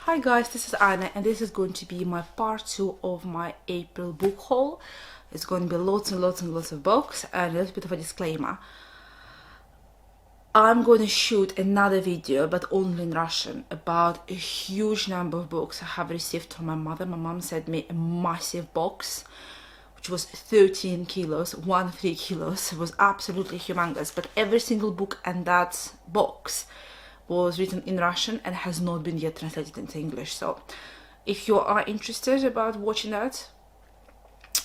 Hi guys, this is Anna and this is going to be my part 2 of my April book haul. It's going to be lots and lots and lots of books, and a little bit of a disclaimer. I'm going to shoot another video, but only in Russian, about a huge number of books I have received from my mother. My mom sent me a massive box, which was 13 kilos, 13 kilos. It was absolutely humongous, but every single book in that box was written in Russian and has not been yet translated into English. So if you are interested about watching that,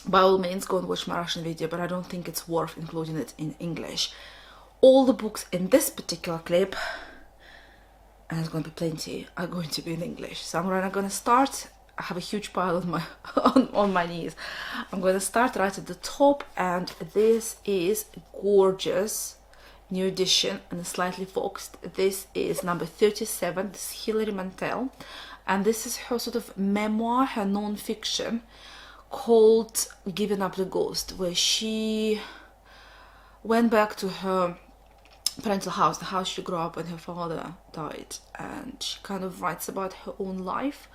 by all means go and watch my Russian video, but I don't think it's worth including it in English. All the books in this particular clip, and there's going to be plenty, are going to be in English. So I'm going to start. I have a huge pile on my on my knees. I'm going to start right at the top, and this is gorgeous new edition and slightly foxed. This is number 37. This is Hilary Mantel, and this is her sort of memoir, her non-fiction, called Giving Up the Ghost, where she went back to her parental house, the house she grew up when her father died, and she kind of writes about her own life.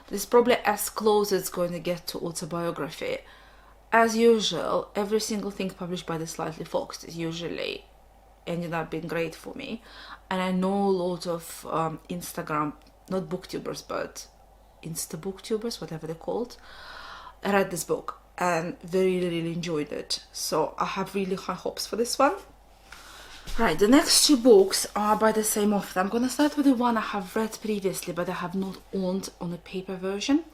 This is probably as close as it's going to get to autobiography. As usual, every single thing published by the Slightly Foxed is usually ended up being great for me, and I know a lot of Instagram, not booktubers, but Insta booktubers, whatever they're called. I read this book and they really enjoyed it, so I have really high hopes for this one. Right, the next two books are by the same author. I'm gonna start with the one I have read previously but I have not owned on a paper version.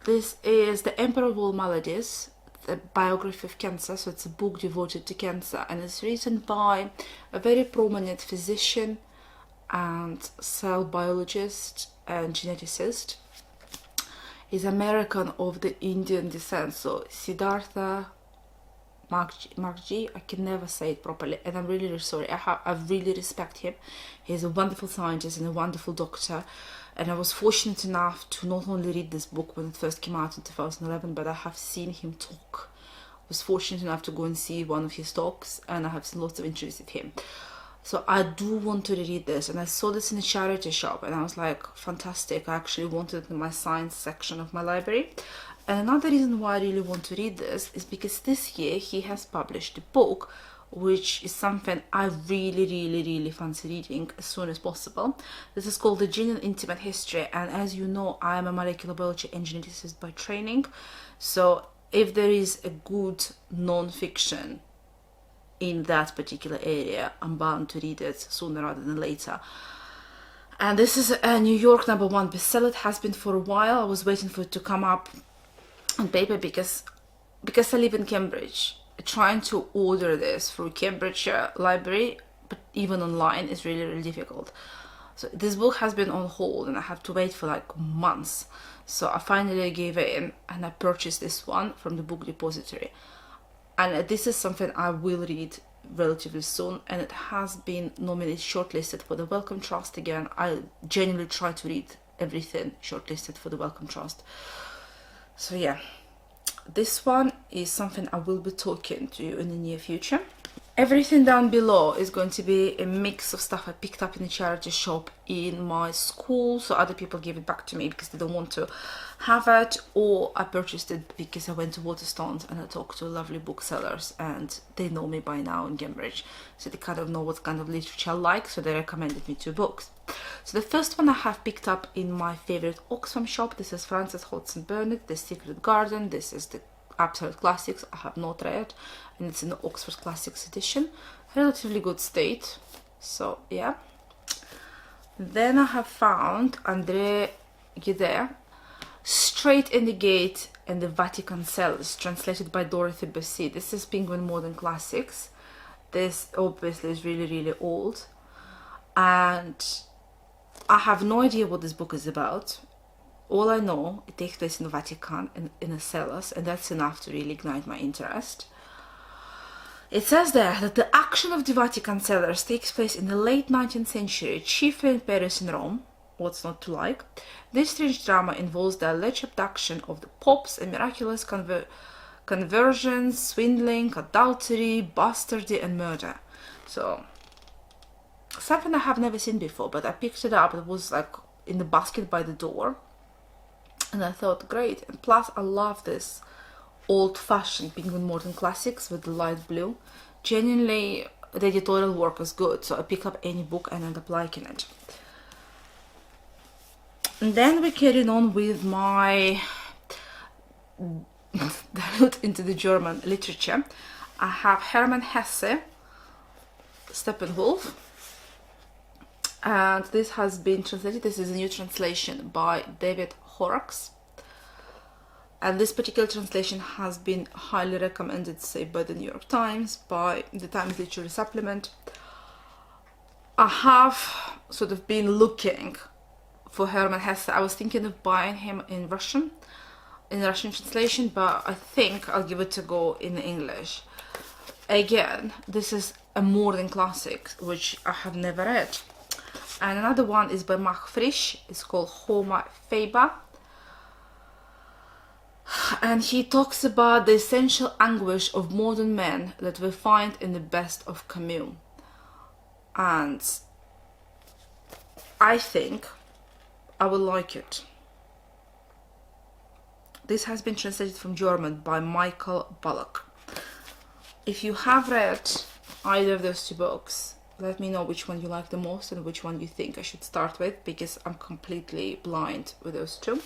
This is The Emperor of All Maladies, the biography of cancer. So it's a book devoted to cancer, and it's written by a very prominent physician and cell biologist and geneticist. He's American of the Indian descent, so Siddhartha Markji. I can never say it properly, and I'm really sorry. I really respect him. He's a wonderful scientist and a wonderful doctor, and I was fortunate enough to not only read this book when it first came out in 2011, but I have seen him talk. I was fortunate enough to go and see one of his talks, and I have seen lots of interviews with him. So I do want to read this, and I saw this in a charity shop and I was like, fantastic. I actually wanted it in my science section of my library. And another reason why I really want to read this is because this year he has published a book which is something I really fancy reading as soon as possible. This is called The Gini Intimate History, and as you know, I am a molecular biology and geneticist by training, so if there is a good non-fiction in that particular area, I'm bound to read it sooner rather than later. And this is a New York #1 bestseller. It has been for a while. I was waiting for it to come up on paper because I live in Cambridge. Trying to order this through Cambridgeshire library, but even online, is really difficult. So this book has been on hold and I have to wait for like months. So I finally gave in and I purchased this one from the book depository. And this is something I will read relatively soon, and it has been nominated, shortlisted for the Wellcome Trust again. I genuinely try to read everything shortlisted for the Wellcome Trust. So yeah, this one is something I will be talking to you in the near future. Everything down below is going to be a mix of stuff I picked up in a charity shop in my school, so other people give it back to me because they don't want to have it, or I purchased it because I went to Waterstone and I talked to lovely booksellers and they know me by now in Cambridge, so they kind of know what kind of literature I like, so they recommended me 2 books. So the first one I have picked up in my favorite Oxfam shop. This is Frances Hodgson Burnett, The Secret Garden. This is the absolute classics I have not read, and it's in the Oxford Classics edition, relatively good state, so yeah. Then I have found André Gide, Straight in the Gate and the Vatican Cellar, translated by Dorothy Bessie. This is Penguin Modern Classics. This obviously is really old, and I have no idea what this book is about. All I know, it takes place in the Vatican, in a cellars, and that's enough to really ignite my interest. It says there that the action of the Vatican Cellars takes place in the late 19th century, chiefly in Paris and Rome. What's not to like? This strange drama involves the alleged abduction of the popes and miraculous conversions, swindling, adultery, bastardy, and murder. So, something I have never seen before, but I picked it up. It was like in the basket by the door. And I thought, great. And plus, I love this old-fashioned Penguin Modern Classics with the light blue. Genuinely, the editorial work is good, so I pick up any book and end up liking it. And then we carried on with my route into the German literature. I have Hermann Hesse, Steppenwolf, and this has been translated. This is a new translation by David Horrocks, and this particular translation has been highly recommended, say, by the New York Times, by the Times Literary Supplement. I have sort of been looking for Hermann Hesse. I was thinking of buying him in Russian translation, but I think I'll give it a go in English. Again, this is a modern classic which I have never read. And another one is by Mach Frisch. It's called Homo Faber. And he talks about the essential anguish of modern men that we find in the best of Camus. And I think I will like it. This has been translated from German by Michael Bullock. If you have read either of those two books, let me know which one you like the most and which one you think I should start with, because I'm completely blind with those two.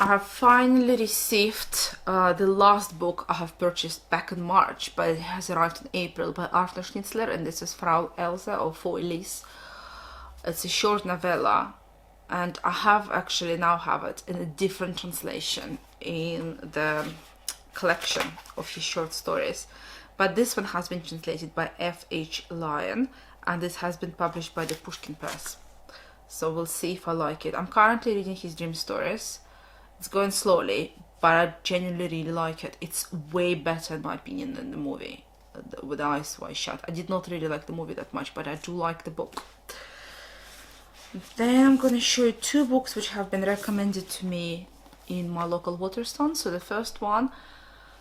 I have finally received the last book I have purchased back in March, but it has arrived in April, by Arthur Schnitzler, and this is Frau Elsa or Frau Elise. It's a short novella, and I have actually now have it in a different translation in the collection of his short stories. But this one has been translated by F.H. Lyon, and this has been published by the Pushkin Press. So we'll see if I like it. I'm currently reading his dream stories. It's going slowly, but I genuinely really like it. It's way better, in my opinion, than the movie, With the Eyes Wide Shut. I did not really like the movie that much, but I do like the book. Then I'm going to show you two books which have been recommended to me in my local Waterstone. So the first one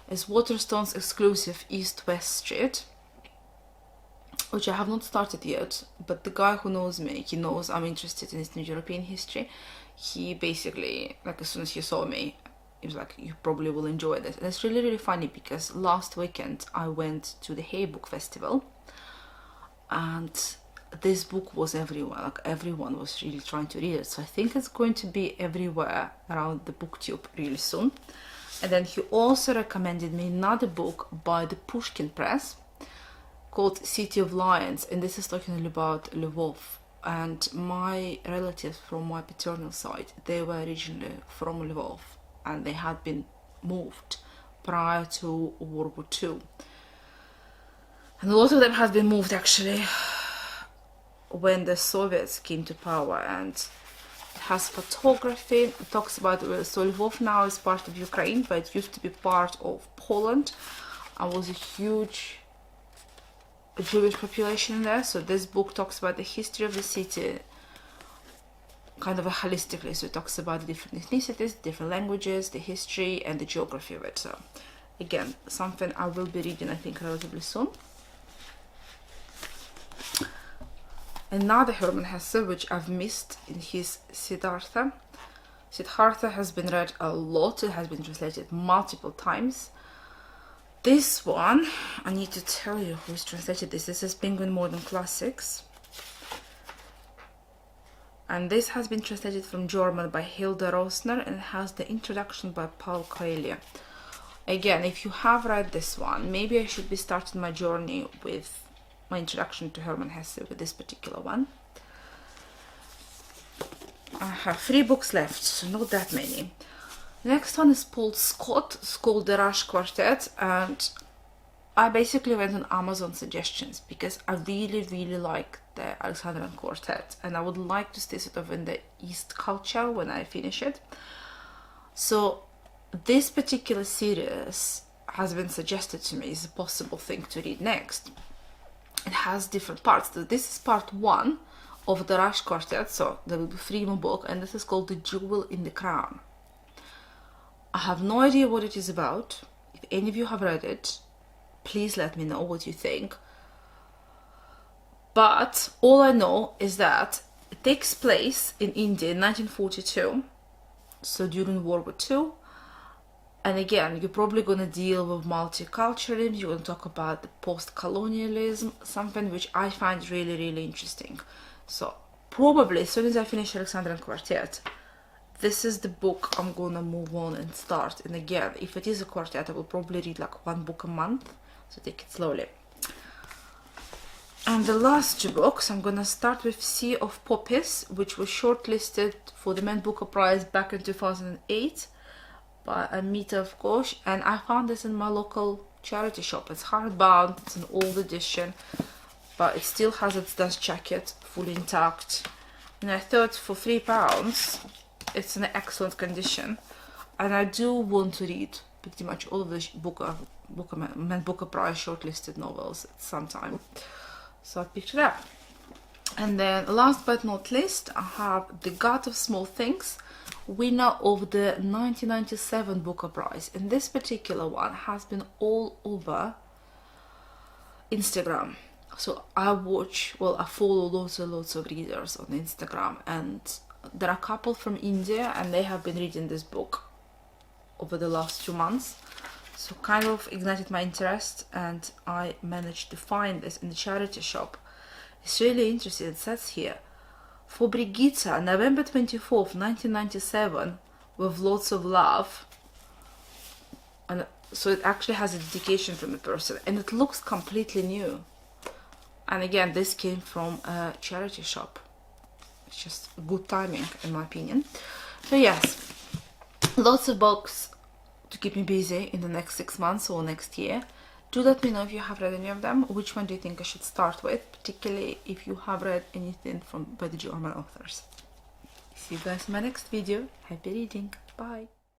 is Waterstone's exclusive East-West Street, which I have not started yet, but the guy who knows me, he knows I'm interested in Eastern European history. He basically, like, as soon as he saw me, he was like, you probably will enjoy this. And it's really, really funny because last weekend I went to the Hay Book Festival, and this book was everywhere. Like, everyone was really trying to read it. So I think it's going to be everywhere around the booktube really soon. And then he also recommended me another book by the Pushkin Press called City of Lions, and this is talking about Lvov. And my relatives from my paternal side, they were originally from Lvov, and they had been moved prior to World War II. And a lot of them had been moved actually when the Soviets came to power. And it has photography. It talks about, so Lvov now is part of Ukraine, but it used to be part of Poland and was a huge Jewish population there. So this book talks about the history of the city kind of holistically. So it talks about the different ethnicities, different languages, the history and the geography of it. So again, something I will be reading, I think, relatively soon. Another Hermann Hesse which I've missed in his Siddhartha. Siddhartha has been read a lot. It has been translated multiple times. This one, I need to tell you who's translated this. This is Penguin Modern Classics. And this has been translated from German by Hilda Rosner, and it has the introduction by Paul Coelho. Again, if you have read this one, maybe I should be starting my journey with my introduction to Hermann Hesse with this particular one. I have 3 books left, so not that many. The next one is Paul Scott. It's called The Rush Quartet, and I basically went on Amazon suggestions because I really, really like the Alexandrian Quartet, and I would like to stay sort of in the East culture when I finish it. So this particular series has been suggested to me as a possible thing to read next. It has different parts. So this is part 1 of the Rush Quartet, so there will be 3 more books, and this is called The Jewel in the Crown. I have no idea what it is about. If any of you have read it, please let me know what you think. But all I know is that It takes place in India in 1942, so during World War II. And again, you're probably going to deal with multiculturalism, you're going to talk about the post-colonialism, something which I find really, really interesting. So probably as soon as I finish Alexandrian Quartet, this is the book I'm going to move on and start. And again, if it is a quartet, I will probably read like one book a month, so take it slowly. And the last two books, I'm going to start with Sea of Poppies, which was shortlisted for the Man Booker Prize back in 2008. By Amita, of course, and I found this in my local charity shop. It's hardbound, it's an old edition, but it still has its dust jacket fully intact. And I thought for £3, it's in excellent condition. And I do want to read pretty much all of the Man Booker Prize shortlisted novels at some time. So I picked it up. And then last but not least, I have The God of Small Things, winner of the 1997 Booker Prize. And this particular one has been all over Instagram. So I follow lots and lots of readers on Instagram, and there are a couple from India, and they have been reading this book over the last 2 months. So kind of ignited my interest, and I managed to find this in the charity shop. It's really interesting. It says here, for Brigitta, November 24th, 1997, with lots of love. And so it actually has a dedication from the person, and it looks completely new. And again, this came from a charity shop. It's just good timing, in my opinion. So yes, lots of books to keep me busy in the next 6 months or next year. Do let me know if you have read any of them. Which one do you think I should start with, particularly if you have read anything by the German authors. See you guys in my next video. Happy reading. Bye.